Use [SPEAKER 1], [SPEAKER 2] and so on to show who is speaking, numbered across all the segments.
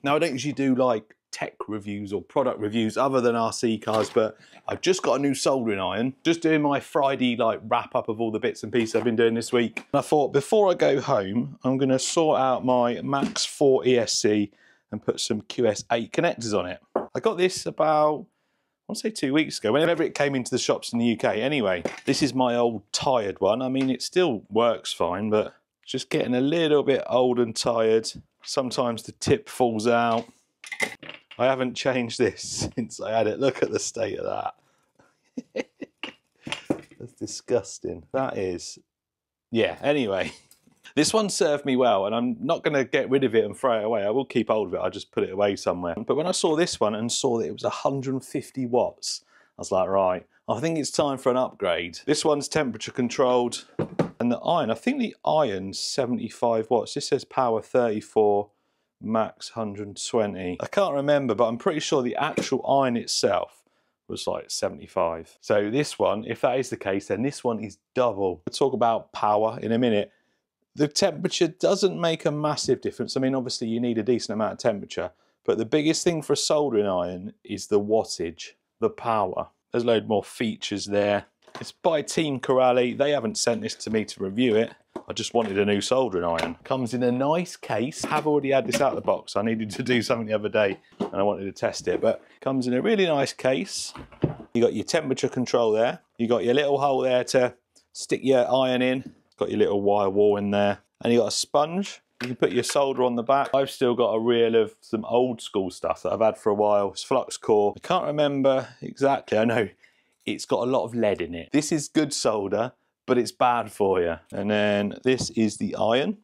[SPEAKER 1] Now I don't usually do like tech reviews or product reviews other than RC cars, but I've just got a new soldering iron. Just doing my Friday like wrap up of all the bits and pieces I've been doing this week. And I thought before I go home, I'm gonna sort out my Max 4 ESC and put some QS8 connectors on it. I got this about, I want to say 2 weeks ago, whenever it came into the shops in the UK. Anyway, this is my old tired one. I mean, it still works fine, but it's just getting a little bit old and tired. Sometimes the tip falls out. I haven't changed this since I had it. Look at the state of that. That's disgusting. That is, yeah, anyway. This one served me well, and I'm not going to get rid of it and throw it away. I will keep hold of it. I'll just put it away somewhere. But when I saw this one and saw that it was 150 watts, I was like, right, I think it's time for an upgrade. This one's temperature controlled, and the iron, I think the iron's 75 watts. This says power 34, max 120. I can't remember, but I'm pretty sure the actual iron itself was like 75. So this one, if that is the case, then this one is double. We'll talk about power in a minute. The temperature doesn't make a massive difference. I mean, obviously you need a decent amount of temperature, but the biggest thing for a soldering iron is the wattage, the power. There's a load more features there. It's by Team Corally. They haven't sent this to me to review it. I just wanted a new soldering iron. Comes in a nice case. I've already had this out of the box. I needed to do something the other day and I wanted to test it, but comes in a really nice case. You got your temperature control there. You got your little hole there to stick your iron in. Got your little wire wall in there, and you got a sponge. You can put your solder on the back. I've still got a reel of some old school stuff that I've had for a while. It's flux core. I can't remember exactly. I know it's got a lot of lead in it. This is good solder, but it's bad for you. And then this is the iron.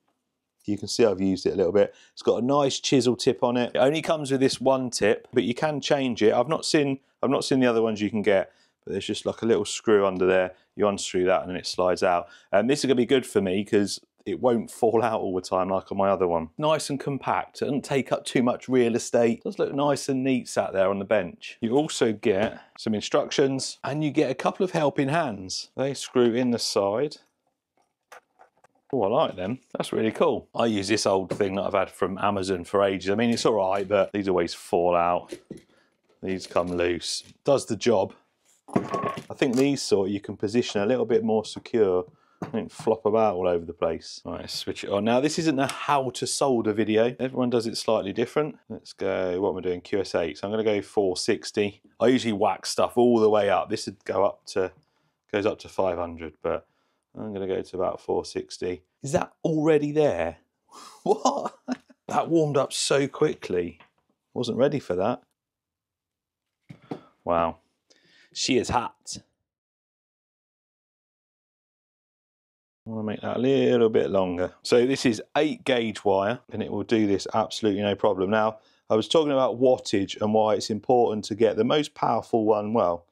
[SPEAKER 1] You can see I've used it a little bit. It's got a nice chisel tip on it. It only comes with this one tip, but you can change it. I've not seen the other ones you can get. But there's just like a little screw under there. You unscrew that and then it slides out. And this is going to be good for me because it won't fall out all the time like on my other one. Nice and compact. It doesn't take up too much real estate. It does look nice and neat sat there on the bench. You also get some instructions and you get a couple of helping hands. They screw in the side. Oh, I like them. That's really cool. I use this old thing that I've had from Amazon for ages. I mean, it's all right, but these always fall out. These come loose. Does the job. I think these sort you can position a little bit more secure. I don't flop about all over the place. All right, let's switch it on. Now, this isn't a how to solder video. Everyone does it slightly different. Let's go, what am I doing? QS8. So I'm going to go 460. I usually whack stuff all the way up. This would go up to, goes up to 500, but I'm going to go to about 460. Is that already there? What? That warmed up so quickly. Wasn't ready for that. Wow. She is hot. I want to make that a little bit longer. So this is 8 gauge wire and it will do this absolutely no problem. Now, I was talking about wattage and why it's important to get the most powerful one, well,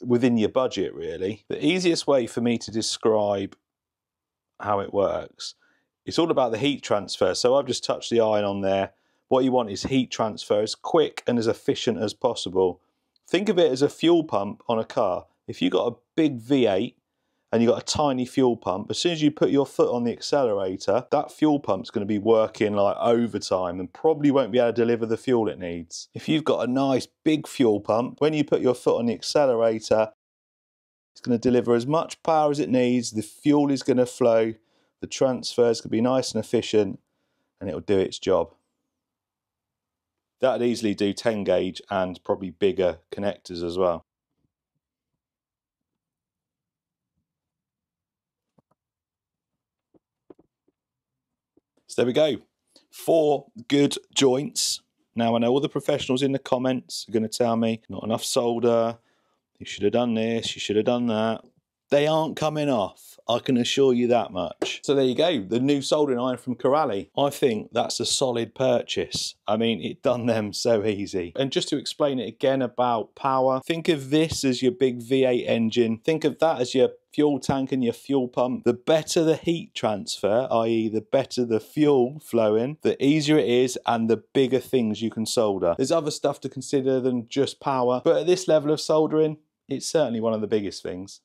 [SPEAKER 1] within your budget really. The easiest way for me to describe how it works, it's all about the heat transfer. So I've just touched the iron on there. What you want is heat transfer as quick and as efficient as possible. Think of it as a fuel pump on a car. If you've got a big V8 and you've got a tiny fuel pump, as soon as you put your foot on the accelerator, that fuel pump's going to be working like overtime and probably won't be able to deliver the fuel it needs. If you've got a nice big fuel pump, when you put your foot on the accelerator, it's going to deliver as much power as it needs, the fuel is going to flow, the transfer is going to be nice and efficient, and it will do its job. That'd easily do 10 gauge and probably bigger connectors as well. So there we go. 4 good joints. Now I know all the professionals in the comments are going to tell me not enough solder, you should have done this, you should have done that. They aren't coming off, I can assure you that much. So there you go, the new soldering iron from Corally. I think that's a solid purchase. I mean, it done them so easy. And just to explain it again about power, think of this as your big V8 engine. Think of that as your fuel tank and your fuel pump. The better the heat transfer, i.e. the better the fuel flowing, the easier it is and the bigger things you can solder. There's other stuff to consider than just power, but at this level of soldering, it's certainly one of the biggest things.